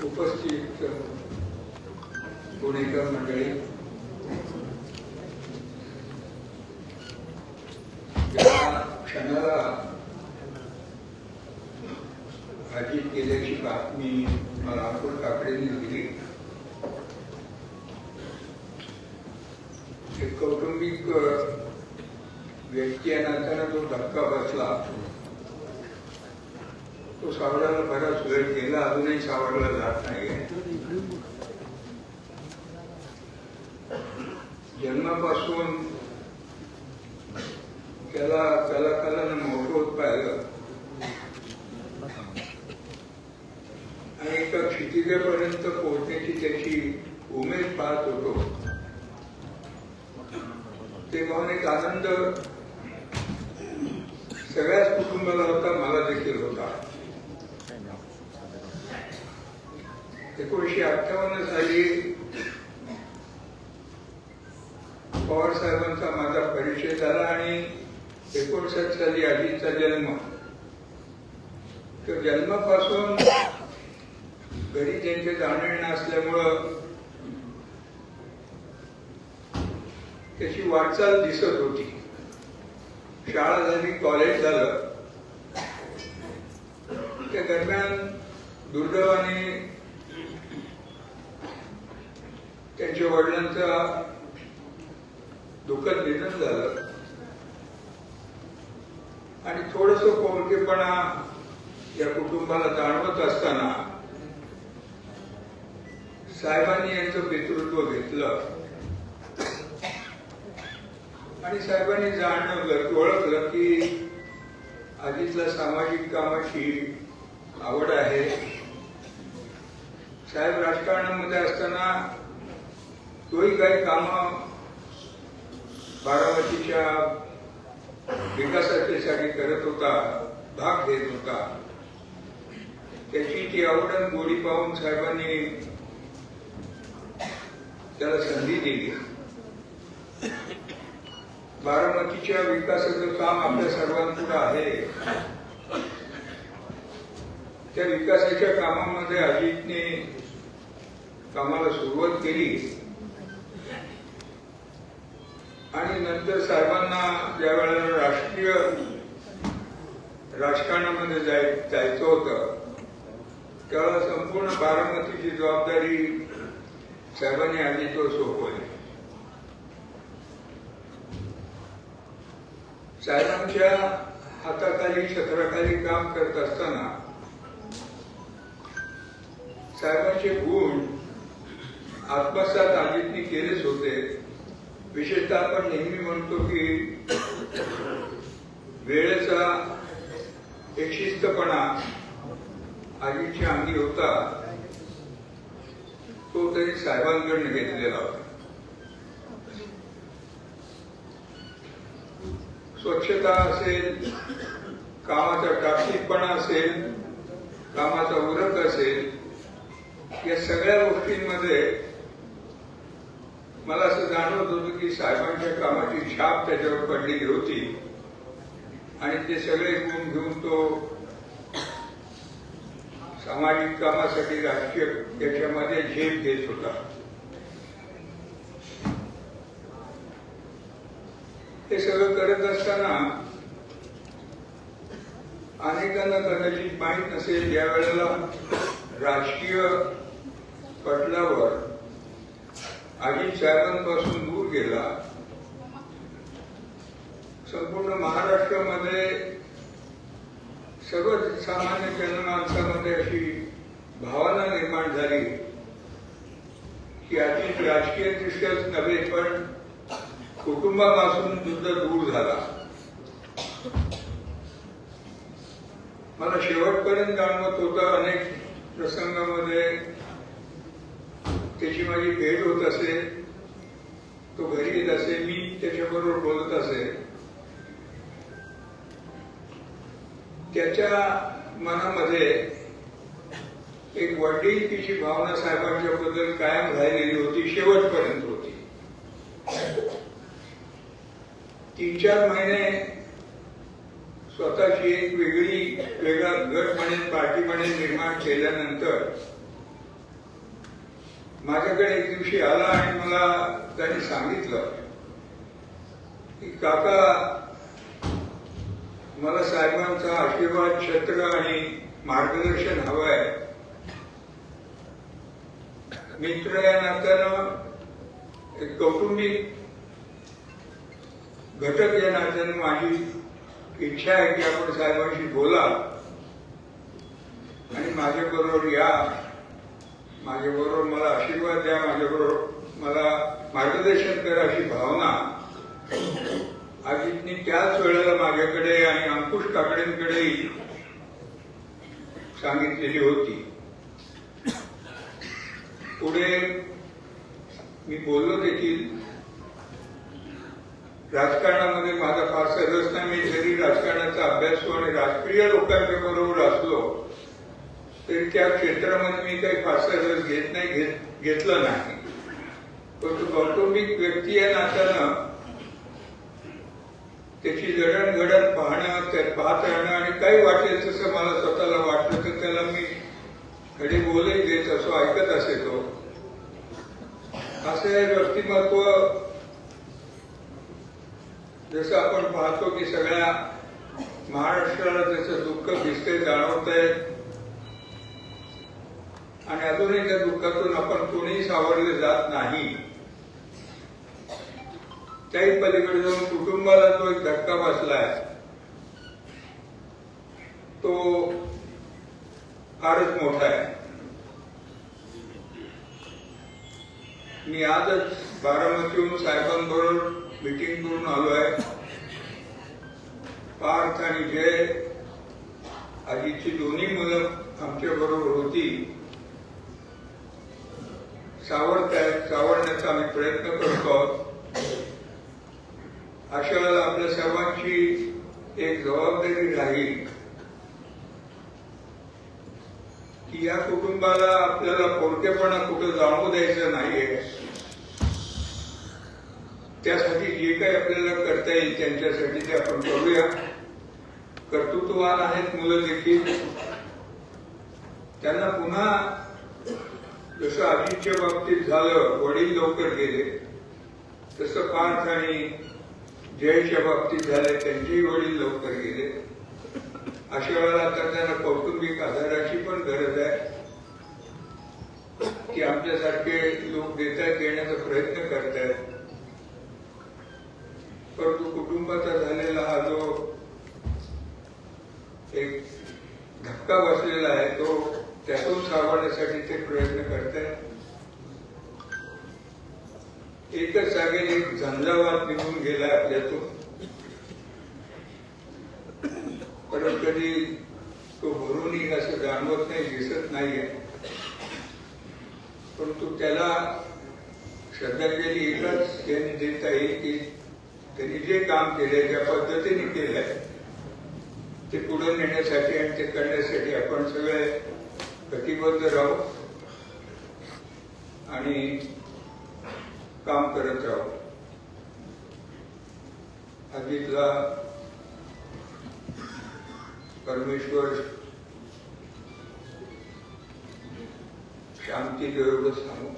उपस्थित पुणेकर मंडळी, ज्या क्षणाला अजित गेल्याची बातमी मला अकोल काकडेंनी दिली, एक कौटुंबिक व्यक्ती नात्याने जो धक्का बसला तो सावरायला बराच वेळ गेला, अजूनही सावरला जात नाहीये. जन्मापासून त्याला कलाकारानं मोठं होत पाहिलं आणि एका क्षितिजापर्यंत पोहोचण्याची त्याची उमेद पाहत होतो. ते पाहून एक आनंद सगळ्याच कुटुंबाला होता, मला देखील होता. 1958 साली पवार साहेबांचा माझा परिचय झाला आणि 59 साली अजितचा जन्म. तर जन्मापासून घरी त्यांचे जाणं असल्यामुळं त्याची वाटचाल दिसत होती. शाळा झाली, कॉलेज झालं. त्या दरम्यान दुर्दैवाने त्यांच्या वडिलांचं दुःखद निधन झालं आणि थोडस कोळकेपणा या कुटुंबाला जाणवत असताना साहेबांनी यांचं नेतृत्व घेतलं आणि साहेबांनी जाणवलं, ओळखलं की अजितला सामाजिक कामाची आवड आहे. साहेब राजकारणामध्ये असताना तोही काही कामं बारामतीच्या विकासासाठी करत होता, भाग घेत होता. त्याची ती आवड आणि गोडी पाहून साहेबांनी त्याला संधी दिली. बारामतीच्या विकासाचं काम आपल्या सर्वांपुढे आहे. त्या विकासाच्या कामामध्ये अजितने कामाला सुरुवात केली आणि नंतर साहेबांना ज्या वेळेला राष्ट्रीय राजकारणामध्ये जायचं होतं त्यावेळेला संपूर्ण बारामतीची जबाबदारी साहेबांनी अजितवर सोपवली. साहेबांच्या हाताखाली छत्राखाली काम करत असताना साहेबांचे गुण आत्मसात अजितने केलेच होते. विशेषतः आपण नेहमी म्हणतो की वेळेचा एक शिस्तपणा अजितच्या अंगी होता, तो तरी साहेबांकडून घेतलेला होता. स्वच्छता असेल, कामाचा टापटीपणा असेल, कामाचा उरक असेल, या सगळ्या गोष्टींमध्ये मला असं जाणवत होतं की साहेबांच्या कामाची छाप त्याच्यावर पडलेली होती आणि ते सगळे गुण घेऊन तो सामाजिक कामासाठी राजकीय त्याच्यामध्ये झेप घेत होता. हे सगळं करत असताना अनेकांना कदाचित माहीत नसेल, ज्या वेळेला राजकीय पटलावर अजित साहेबांपासून दूर गेला, संपूर्ण महाराष्ट्रामध्ये सर्व सामान्य जनमानसामध्ये अशी भावना निर्माण झाली की अजित राजकीय दृष्ट्याच नव्हे पण कुटुंबापासून सुद्धा दूर झाला. मला शेवटपर्यंत जाणवत होतं, अनेक प्रसंगामध्ये त्याची माझी भेट होत असे, तो घरी येत असे, मी त्याच्याबरोबर बोलत असे. त्याच्या मनामध्ये एक वडिलकीची भावना साहेबांच्या बद्दल कायम राहिलेली होती, शेवटपर्यंत होती. 3-4 महिने स्वतःची एक वेगळा गट म्हणेन, पार्टी म्हणेन निर्माण केल्यानंतर माझ्याकडे एक दिवशी आला आणि मला त्यांनी सांगितलं की काका, मला साहेबांचा आशीर्वाद, छत्र आणि मार्गदर्शन हवं आहे. मित्र या नात्यानं, एक कौटुंबिक घटक या नात्यानं माझी इच्छा आहे की आपण साहेबांशी बोला आणि माझ्याबरोबर या, माझ्याबरोबर मला आशीर्वाद द्या, माझ्याबरोबर मला मार्गदर्शन करा, अशी भावना अजितनी त्याच वेळेला माझ्याकडे आणि अंकुश काकडेंकडेही सांगितलेली होती. पुढे मी बोललो देखील. राजकारणामध्ये माझा फारसा रस नाही. मी जरी राजकारणाचा अभ्यासू आणि राजकीय लोकांच्या बरोबर असलो तरी त्या क्षेत्रामध्ये मी काही फारसा रस घेतला नाही. परंतु कौटुंबिक व्यक्ती या नात्यानं त्याची जडणघडण पाहणं, त्यात पाहत राहणं आणि काही वाटेल तसं मला स्वतःला वाटलं तर त्याला मी खडे बोलही देत असो, ऐकत असे तो. असं हे व्यक्तिमत्व, जसं आपण पाहतो की सगळ्या महाराष्ट्राला त्याचं दुःख दिसते, जाणवत आहे आणि अजूनही त्या दुःखातून आपण कोणीही सावरले जात नाही. त्याही पलीकडे जाऊन कुटुंबाला जो एक धक्का बसलाय तो फारच मोठा आहे. मी आजच बारामतीहून साहेबांबरोबर मीटिंग करून आलो आहे. पार्थ आणि जय, आजीची दोन्ही मुलं आमच्या बरोबर होती. सावरण्याचा आम्ही प्रयत्न करतो आहोत. अशा वेळेला आपल्या सर्वांची एक जबाबदारी राहील की या कुटुंबाला आपल्याला पोरकेपणा कुठं जाणवू द्यायचं नाहीये. त्यासाठी जे काही आपल्याला करता येईल त्यांच्यासाठी ते आपण करूया. कर्तृत्ववान आहेत मुलं देखील. त्यांना पुन्हा जसं अजितच्या बाबतीत झालं, वडील लवकर गेले, तसं पार्थ आणि जयच्या बाबतीत झाले, त्यांचेही वडील लवकर गेले. अशा वेळेला आता त्यांना कौटुंबिक आधाराची पण गरज आहे की आमच्यासारखे लोक देण्याचा प्रयत्न करतायत. परंतु कुटुंबाचा झालेला हा जो एक धक्का बसलेला आहे तो त्यातून सावरण्यासाठी ते प्रयत्न करतायत. एकच जागेने एक झंझावात निघून गेलाय आपल्यातून, परत कधी तो भरून येईल असं जाणवत नाही, दिसत नाहीये. परंतु त्याला श्रद्धांजली एकच त्यांनी देता येईल की त्यांनी जे काम केलंय, ज्या पद्धतीने केलंय ते पुढे नेण्यासाठी आणि ते करण्यासाठी आपण सगळे कटिबद्ध राहू आणि काम करत राहू. अजितला परमेश्वर शांती देव सांगू.